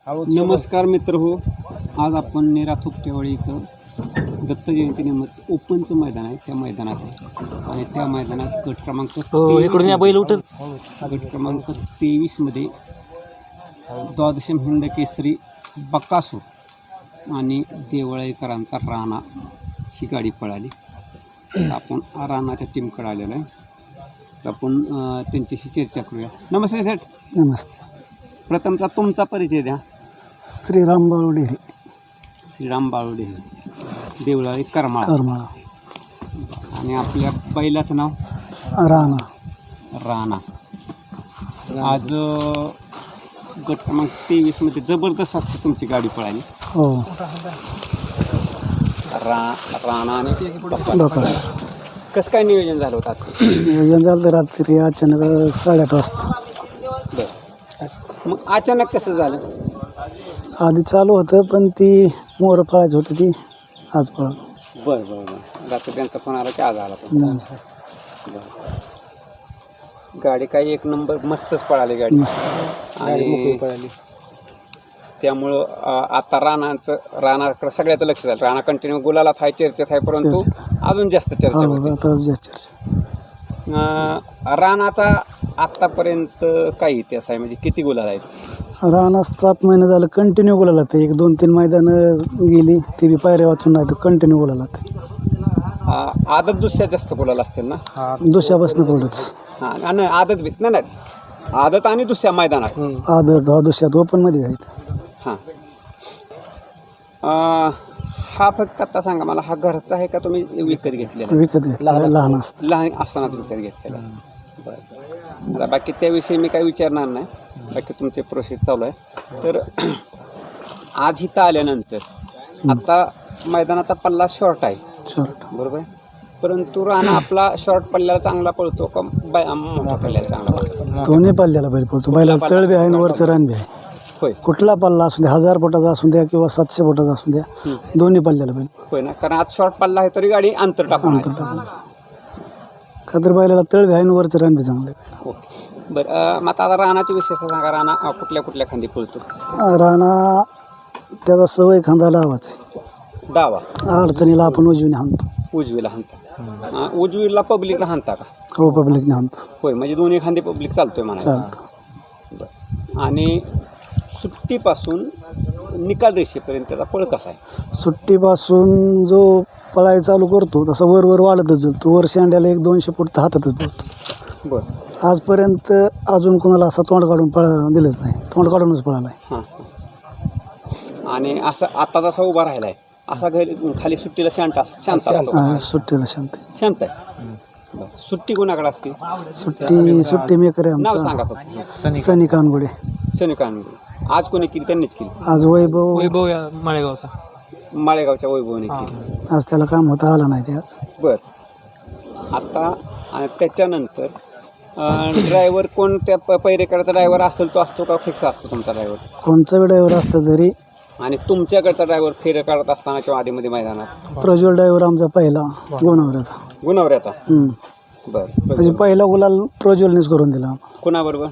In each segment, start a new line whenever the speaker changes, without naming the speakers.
नमस्कार मित्र हो, आज आपण नेरा थोपटेवाडी इथं दत्त जयंतीनिमित्त ओपनचं मैदान आहे. त्या मैदानात आहे आणि त्या मैदानात गट क्रमांक
इकडून या बैल उठल
गट क्रमांक 23मध्ये द्वादशम हिंद केसरी बकासूर आणि देवळाईकरांचा राणा ही गाडी पळाली. आपण राणाच्या टीमकडे आलेलो आहे, तर आपण त्यांच्याशी चर्चा करूया. नमस्ते सेठ.
नमस्ते.
प्रथमचा तुमचा परिचय द्या.
श्रीराम बाळोडेरे,
श्रीराम बाळोडेरे, देवळाई करमाळा. आणि आपल्या बैलाचं नाव
राणा.
राणा. आज गट क्रमांक 23मध्ये जबरदस्त असते तुमची गाडी पळाली.
हो.
राणा आणि कसं काय नियोजन झालं होतं आज?
नियोजन झालं रात्री अचानक 8:30 वाजता.
बरं, मग अचानक कसं झालं?
आधी चालू होतं पण ती मोर पळायची होती, ती आज पळ.
बरं बरं बरं. रात्री त्यांचा फोन आला की आज आला पण. बरं. गाडी काही एक नंबर मस्तच पळाली गाडी.
मस्त
आणि पळाली. त्यामुळं आता राणाकडे सगळ्याचं लक्ष झालं. राणा कंटिन्यू गुलाला थाय चर्चेत आहे, परंतु अजून जास्त चर्चा होती.
आता चर्चा.
राणाचा आत्तापर्यंत काही इतिहास आहे, म्हणजे किती गुलाल आहेत?
राणा 7 महिने झालं कंटिन्यू बोलायला. ते 1-2-3 मैदानं गेली, ती बी पायऱ्या वाचून नाही तर कंटिन्यू बोलायला.
आदत दुसऱ्या जास्त गुलाल असतील ना?
दुसऱ्यापासून पुढंच.
हां, नाही आदत बीत नाही, आदत आणि दुसऱ्या मैदानात.
आदत दुसऱ्यात ओपनमध्ये आहेत.
हां. हा फक्त आता सांगा मला, हा घरचा आहे का तुम्ही विकत घेतलेला?
विकत घेतला, लहान असतं.
लहान असतानाच विकत घेतलेला. बरं. आता बाकी त्याविषयी मी काही विचारणार नाही, बाकी तुमचे प्रोसेस चालू आहे. तर आज इथं आल्यानंतर आता मैदानाचा पल्ला शॉर्ट आहे,
शॉर्ट
बरोबर आहे, परंतु राणा आपला शॉर्ट पल्ल्याला चांगला पळतो का मोठ्या पल्ल्याला चांगला पळतो?
दोन्ही पल्ल्याला बैल पळतो. बैलाला तळ बी आहे आणि वरचं रान बी आहे.
होय.
कुठला पल्ला असू द्या, 1000 फुटाचा असू द्या किंवा 700 फुटाचा असू द्या, दोन्ही पल्ल्याला बैल.
होय ना, कारण आज शॉर्ट पल्ला आहे तरी गाडी अंतर टाकून
का तर बैलाला तळ बी आहे आणि वरचं रान बी चांगलं आहे.
हो. बरं, मग आता राणाची विशेषता सांगा. राणा कुठल्या खांदी पळतो?
राणा त्याचा सवय खांदा डावाच आहे.
डावा.
अडचणीला आपण उजवीने हाणतो.
उजवीला हाणता. उजवीला पब्लिकला हाणता का?
हो, पब्लिकने हाणतो.
होय, म्हणजे दोन्ही खांदे पब्लिक चालतोय म्हणा.
चालतं.
बरं. आणि सुट्टीपासून निकाल रेषेपर्यंत त्याचा पळ कसा आहे?
सुट्टीपासून जो पळाय चालू करतो तसा वर वाढतच जातो. वर शेंड्याला 100-200 फूट तर हातातच पळतो.
बरं.
आजपर्यंत अजून कोणाला असं तोंड काढून दिलंच नाही. तोंड काढूनच पळाला आहे.
हां. आणि असं आता जसा उभा राहिला आहे असा खाली सुट्टीला शांत असतो?
सुट्टीला शांत
आहे. बरं. सुट्टी कोणाकडे असते?
सुट्टी मेकर आहे
नाव
आमचा,
सांगा फक्त.
सनी कानगुडे.
शनिकांत. आज कोणी केली? त्यांनीच केली.
आज वैभव
माळेगावच्या वैभवने केली.
आज त्याला काम होतं, आला नाही ते आज.
बरं. आता आणि त्याच्यानंतर ड्रायव्हर कोण? त्या पैरेकरचा ड्रायव्हर असेल तो असतो का फिक्स असतो तुमचा ड्रायव्हर?
कोणचा बी ड्रायव्हर असला तरी.
आणि तुमच्याकडचा ड्रायव्हर फेरे काढत असताना किंवा आधीमध्ये मैदानात?
प्रज्वल ड्रायव्हर आमचा पहिला
गुणवऱ्याचा. बरं.
म्हणजे पहिला गुलाल प्रज्वलनेच करून दिला.
कोणाबरोबर?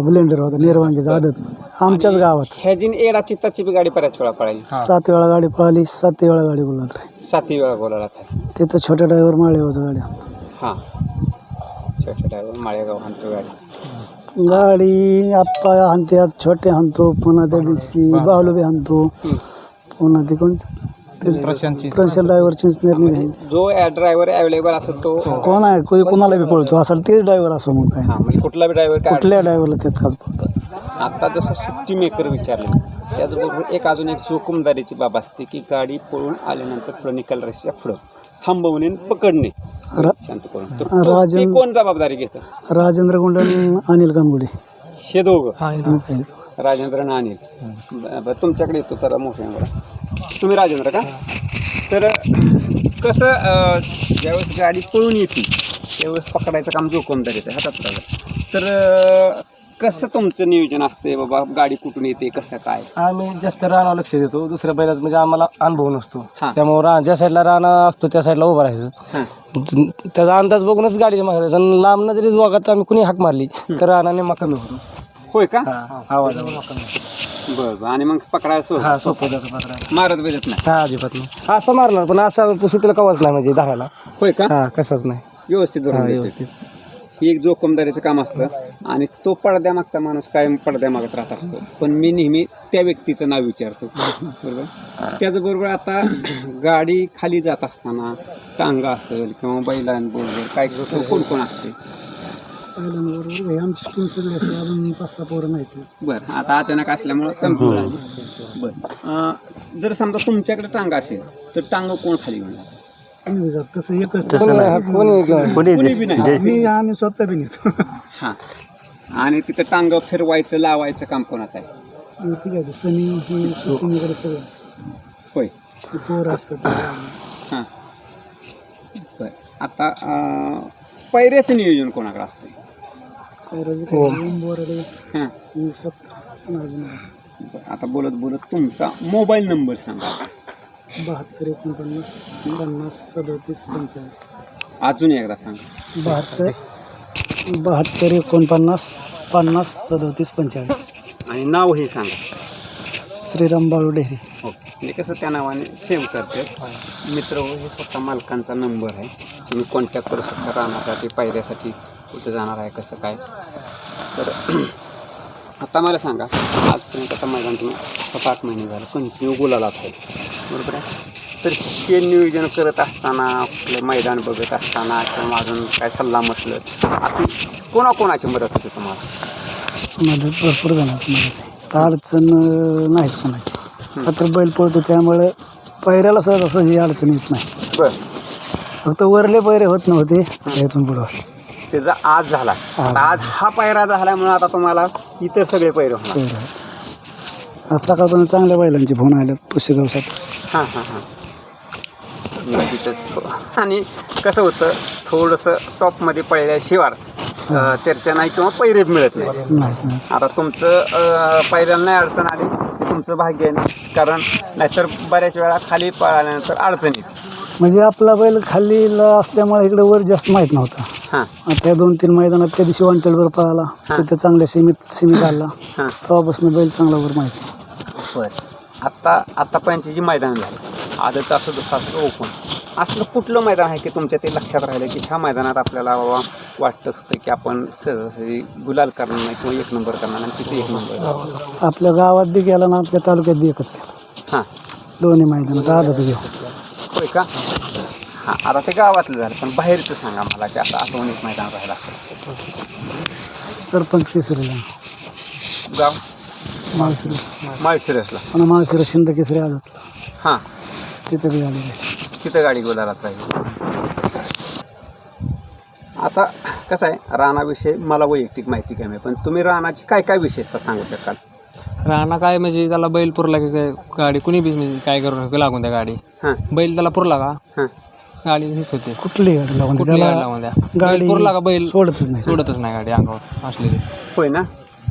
ब्लेंडर होता निर्वांगीचा आदत, आमच्याच गावात.
ह्याजीन एडा चित्ताची बी गाडी बऱ्याच वेळा पळाली.
7 वेळा गाडी पळाली, 7 वेळा गाडी बोलत राहील.
7 वेळा बोलायला.
तिथं छोट्या ड्रायव्हर माळेगावचा गाडी.
हां, छोट्या ड्रायव्हर माळेगाव हाणतो
गाडी. आप्पा हाणतात, छोटे हाणतो, पुन्हा त्या दिवशी बाहुलो बी हाणतो, पुन्हा ते कोणचं प्रशांत ड्रायव्हर चिंचनेर.
जो ड्रायव्हर अवेलेबल असेल तो
कोण आहे, कोणाला बी पळतो असेल तेच ड्रायव्हर असो. मग काय,
म्हणजे कुठला बी ड्रायव्हर,
कुठल्या ड्रायव्हरला त्यात खास पळतो.
आता जसं सुट्टी मेकर विचारले, त्याचबरोबर अजून एक जोखमदारीची बाब असते की गाडी पळून आल्यानंतर पुढे निकाल रेषेच्या पुढं थांबवणे पकडणे शांत करून. कोण जबाबदारी घेतं?
राजेंद्र गुंडन, अनिल कानगुडे,
हे दोघं. राजेंद्र आणि अनिल. तुमच्याकडे येतो तर मोठ्या. तुम्ही राजेंद्र का? तर कसं ज्यावेळेस गाडी पळून येते त्यावेळेस पकडायचं काम जोखमदारीचं हातात राहिलं, तर कसं तुमचं नियोजन असते बाबा? गाडी कुठून येते, कसं काय?
आम्ही जास्त रानावर लक्ष देतो. दुसऱ्या बैलाच म्हणजे आम्हाला अनुभव नसतो, त्यामुळे ज्या साईडला राणा असतो त्या साईडला उभं राहायचं. त्याचा अंदाज बघूनच गाडीच्या मागे जायचं. आणि लांब जरी बघत आम्ही कुणी हाक मारली तर राणाने मका होतो.
होय का?
आवाज
बरं आणि मग पकडायचं
हा सोपं त्याचं पत्रा
मारत बिरत नाही.
हा अजिबात नाही असं मारणार पण असं सुटीला कवाच नाही म्हणजे धरायला
होय का?
हा कसाच नाही
व्यवस्थित धरून देते.
व्यवस्थित
ही एक जोखमदारीचं काम असतं आणि तो पडद्यामागचा माणूस कायम पडद्यामागत राहत असतो, पण मी नेहमी त्या व्यक्तीचं नाव विचारतो. बरोबर. त्याचबरोबर आता गाडी खाली जात असताना टांगा असेल किंवा बैलांबरोबर काय कोण कोण असते?
पहिल्यांदा आमची टीम सगळी असते, अजून 5-6 पोरं माहिती.
बरं, आता अचानक असल्यामुळं कमी झाली. बरं, जर समजा तुमच्याकडे टांगा असेल तर टांगा कोण खाली घेणार?
तसं एकच
कोणी बी नाही.
आम्ही स्वतः बी नेतो.
हां, आणि तिथं टांगा फिरवायचं लावायचं काम कोणाचं आहे?
ठीक आहे, सनी ही शूटिंग वगैरे सगळं असतं.
होय.
पोरं असतात.
हां, बरं. आता पैऱ्याचं नियोजन कोणाकडे असतं? हां, आता बोलत बोलत तुमचा मोबाईल नंबर सांगा.
72 49 50 37 45.
अजून एकदा सांगा.
72 49 50 37 45.
आणि नाव हे सांगा.
श्रीराम बाळू डेहरी.
ओके, म्हणजे कसं त्या नावाने सेव्ह करते. मित्र हे स्वतः मालकांचा नंबर आहे, तुम्ही कॉन्टॅक्ट करू शकता राहण्यासाठी, पायऱ्यासाठी, कुठं जाणार आहे कसं काय. तर आता मला सांगा, आजपर्यंत आता मैदान तुम्ही 7-8 महिने झालं कंटिन्यू गुलाला आहे, बरोबर आहे. तर हे नियोजन करत असताना, आपले मैदान बघत असताना किंवा अजून काय सल्ला म्हटलं, आपली कोणाकोणाची मदत होते तुम्हाला?
मदत भरपूर जणांची मदत आहे. तर अडचण नाहीच कोणाची. तर बैल पळतो त्यामुळे पैऱ्याला सहज असं ही अडचण येत नाही.
बरं,
फक्त वरले पैरे होत नव्हते, यातून पुढं
त्याचा आज झाला. आज हा पायरा झाल्यामुळे आता तुम्हाला इतर सगळे पैरे होणार.
पैरे आहेत. आज सकाळपर्यंत चांगल्या बैलांचे फोन आले पुशेगावसाठी.
हां हां हां, नक्कीच. आणि कसं होतं, थोडंसं टॉपमध्ये पळल्याशिवाय चर्चा नाही किंवा पैरे मिळत नाही.
नाही
आता तुमचं पैऱ्याला नाही अडचण आली ते तुमचं भाग्य आहे, कारण नाहीतर बऱ्याच वेळा खाली पळाल्यानंतर अडचण येते.
म्हणजे आपला बैल खालीला असल्यामुळे इकडे वर जास्त माहीत नव्हता.
हां
त्या 2-3 मैदानात त्या दिवशी वांटेलवर पळाला, तिथे चांगल्या सीमित आला,
हां,
तेव्हापासून बैल चांगला वर माहिती.
बरं. आतापर्यंतची जी मैदान झाली, आदत असं दुसरं असं ओपन, असलं कुठलं मैदान आहे की तुमच्या ते लक्षात राहिलं की ह्या मैदानात आपल्याला बाबा वाटत होतं की आपण सहजासहजी गुलाल करणार नाही किंवा 1 नंबर करणार आणि तिथे 1 नंबर?
आपल्या गावात बी गेला ना, आपल्या तालुक्यात बी एकच केला.
हां,
दोन्ही मैदानात आदत घेऊ.
होय का? हां, आता ते गावातलं झालं, पण बाहेरचं सांगा मला की असं आठवणीत मैदान राहिलं असेल.
सरपंच केसरीला,
गाव
माळशिरस,
माळशिरसला.
आणि माळशिरस शिंद केसरी आदतला,
हां,
तिथे बी आलेले.
तिथं गाडी गुलालात राहील. आता कसं आहे, रानाविषयी मला वैयक्तिक माहिती कमी आहे, पण तुम्ही रानाची काय काय विशेषता सांगू शकाल?
राहणं काय म्हणजे त्याला बैल पुरला की काय गाडी कुणी बी म्हणजे काय करू लागून द्या गाडी.
हां
बैल त्याला पुरला का
हां,
गाडी हीच होते.
कुठली गाडी लावून
कुठली गाडी
त्याला
लावून द्या,
गाडी
बैल पुरला का बैल
सोडतच नाही.
सोडतच नाही गाडी अंगावर असलेली.
होय ना.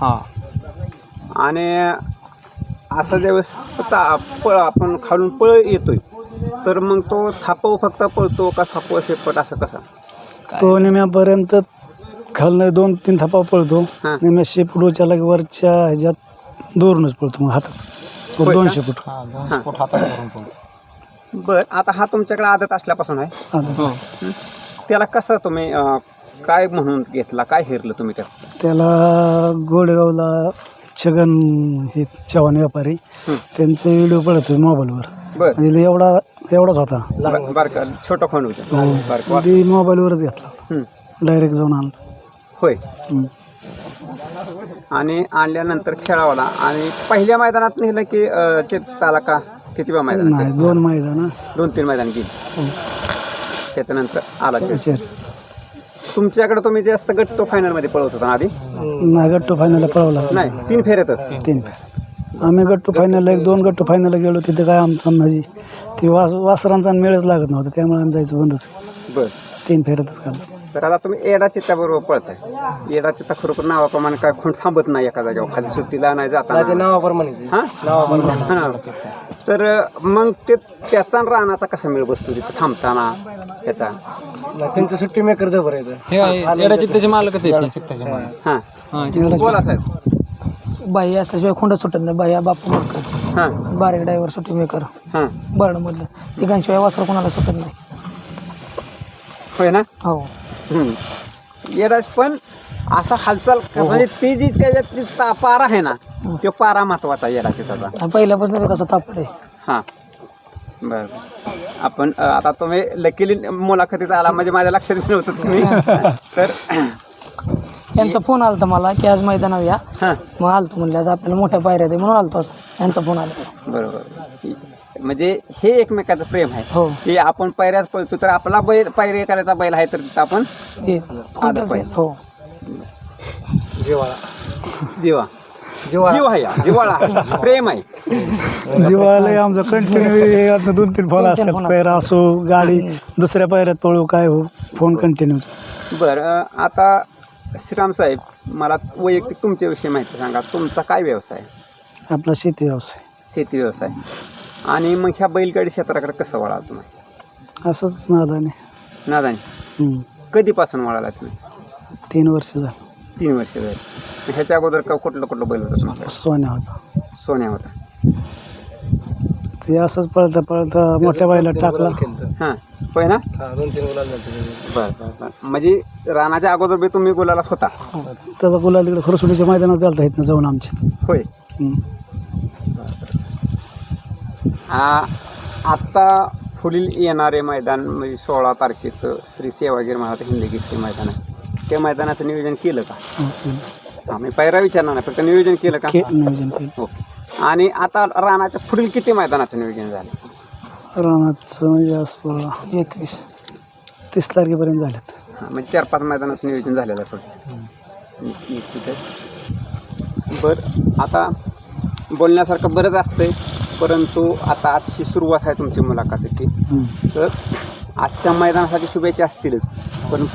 हां,
आणि असं ज्यावेळेस आपण खालून पळ येतोय, तर मग तो थापव फक्त पळतो का थापव शेपट असं कसं?
तो निम्यापर्यंत खालनं 2-3 थापा पळतो,
हां.
निम्या शेपुडूच्या लगे वरच्या ह्याच्यात दोरूनच पळतो, मग हातात
होय का?
200 फूट
बरं, आता हा तुमच्याकडे आदत असल्यापासून आहे,
आदत.
त्याला कसं तुम्ही काय म्हणून घेतला, काय हेरलं तुम्ही त्यात?
त्याला गोडेगावला छगन हे चव्हाण व्यापारी, त्यांचे व्हिडिओ पळतोय मोबाईलवर.
बरं,
म्हणजे एवढाच होता,
बारका छोटा खोंड होता, बारका.
ती मोबाईलवरच घेतला, डायरेक्ट जाऊन आणला.
होय. आणि आणल्यानंतर खेळावला आणि पहिल्या मैदानात नेलं की चेत आला का? किती वेळा मैदान?
नाही, 2 मैदान
2-3 मैदान गेली, त्याच्यानंतर आला चेत.
चार.
तुमच्याकडे तुम्ही जास्त गट्टो फायनल मध्ये पळवत होता ना आधी?
नाही, गट्टू फायनलला पळवला
नाही, 3 फेऱ्यातच.
3. आम्ही गट्टू फायनलला 1-2 गट्टू फायनलला गेलो, तिथे काय आमचा म्हणजे ती वासरांचा मेळच लागत नव्हता, त्यामुळे आम्ही जायचं बंदच केलं.
बरं,
3 फेऱ्यातच काढलं.
तर आता तुम्ही एडा चित्ताबरोबर पळताय. एडा चित्ता खरोखर नावाप्रमाणे काय खूण थांबत नाही एका जागेवर, खाली सुट्टीला नाही जाताना.
नावाप्रमाणे
हां, तर मग ते त्याचा आणि रानाचा कसा मेळ बसतो तिथं थांबताना त्याचा?
त्यांचं सुट्टी मेकर जबर आहे.
हे काय एडा चित्ताचे मालकच आहेत.
हां,
हां,
बोला साहेब.
बाई असल्याशिवाय खोंड सुटत नाही. बाया बापू मरकर,
हां
बारीक ड्रायव्हर सुट्टी मेकर
हां
बर्डमधलं, तिघांशिवाय वासर कोणाला सुटत नाही.
होय ना.
हो
येडाच पण असा हालचाल म्हणजे ती जी त्याच्यात पारा आहे ना, तो पारा महत्वाचा येडाची त्याचा.
पहिल्यापासून कसा तापड आहे.
हां बरं. आपण आता तुम्ही लकीली मुलाखतीत आला म्हणजे माझ्या लक्षात नव्हतं तुम्ही. तर
यांचा फोन आला मला की आज मैदानावर या.
हां
मग आलतो म्हणलं आज आपल्याला मोठ्या पायऱ्या दे म्हणून आलतो. यांचा फोन आला.
बरोबर. म्हणजे हे एकमेकाचं प्रेम आहे
हो
की आपण पायऱ्यात पळतो तर आपला बैल पायरी करायचा बैल आहे तर तिथं आपण आलं पाहिजे.
हो
जिवाळा
जीवा जीवा आहे, जिव्हाळा प्रेम आहे.
जिवाळा आमचा कंटिन्यू 2-3 फोन असतात. पायरा असो गाडी दुसऱ्या पायऱ्यात पळू काय हो फोन कंटिन्यू.
बरं आता श्रीराम साहेब मला वैयक्तिक तुमच्याविषयी माहिती सांगा. तुमचा काय व्यवसाय?
आपला शेती व्यवसाय.
शेती व्यवसाय. आणि मग ह्या बैलगाडी क्षेत्राकडे कसं वळाला तुम्ही?
असंच नादाने.
नादाने. कधीपासून वळाला तुम्ही?
3 वर्ष झालं.
3 वर्ष झाली. ह्याच्या अगोदर कुठलं बैल होतं तुमचं?
सोन्या होता.
सोन्या होता.
ते असंच पळता पळता मोठ्या बाईला टाकला.
हां होय ना.
2-3 गुलाल झाले.
बरं बरं बरं. म्हणजे रानाच्या अगोदर बी तुम्ही गुलाला होता?
त्याचा गुलाल तिकडे खरसुडीच्या मैदानात चालता येत ना जाऊन आमचे.
होय. आत्ता पुढील येणारे मैदान म्हणजे 16 तारखेचं श्री सेवागीर महाराज हिंद केसरी मैदान आहे. त्या मैदानाचं नियोजन केलं का? आम्ही पायरा विचारणार नाही, फक्त नियोजन केलं का?
नियोजन केलं.
ओके. आणि आता रानाच्या पुढील किती मैदानाचं नियोजन झालं?
रानाचं म्हणजे असं 21-30 तारखेपर्यंत झालेत.
हां म्हणजे 4-5 मैदानाचं नियोजन झालेलं आहे पुढे. ठीक आहे. बरं आता बोलण्यासारखं बरंच असतंय, परंतु आता आजची सुरुवात आहे तुमची मुलाखतीची. तर आजच्या मैदानासाठी शुभेच्छा असतीलच, पण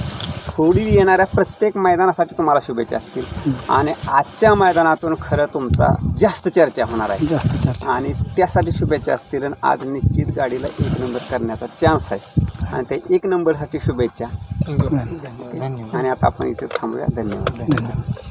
पुढे येणाऱ्या प्रत्येक मैदानासाठी तुम्हाला शुभेच्छा असतील. आणि आजच्या मैदानातून खरं तुमचा जास्त चर्चा होणार आहे,
जास्त चर्चा.
आणि त्यासाठी शुभेच्छा असतील. आणि आज निश्चित गाडीला 1 नंबर करण्याचा चान्स आहे, आणि त्या 1 नंबरसाठी शुभेच्छा. आणि आता आपण इथे थांबूया. धन्यवाद.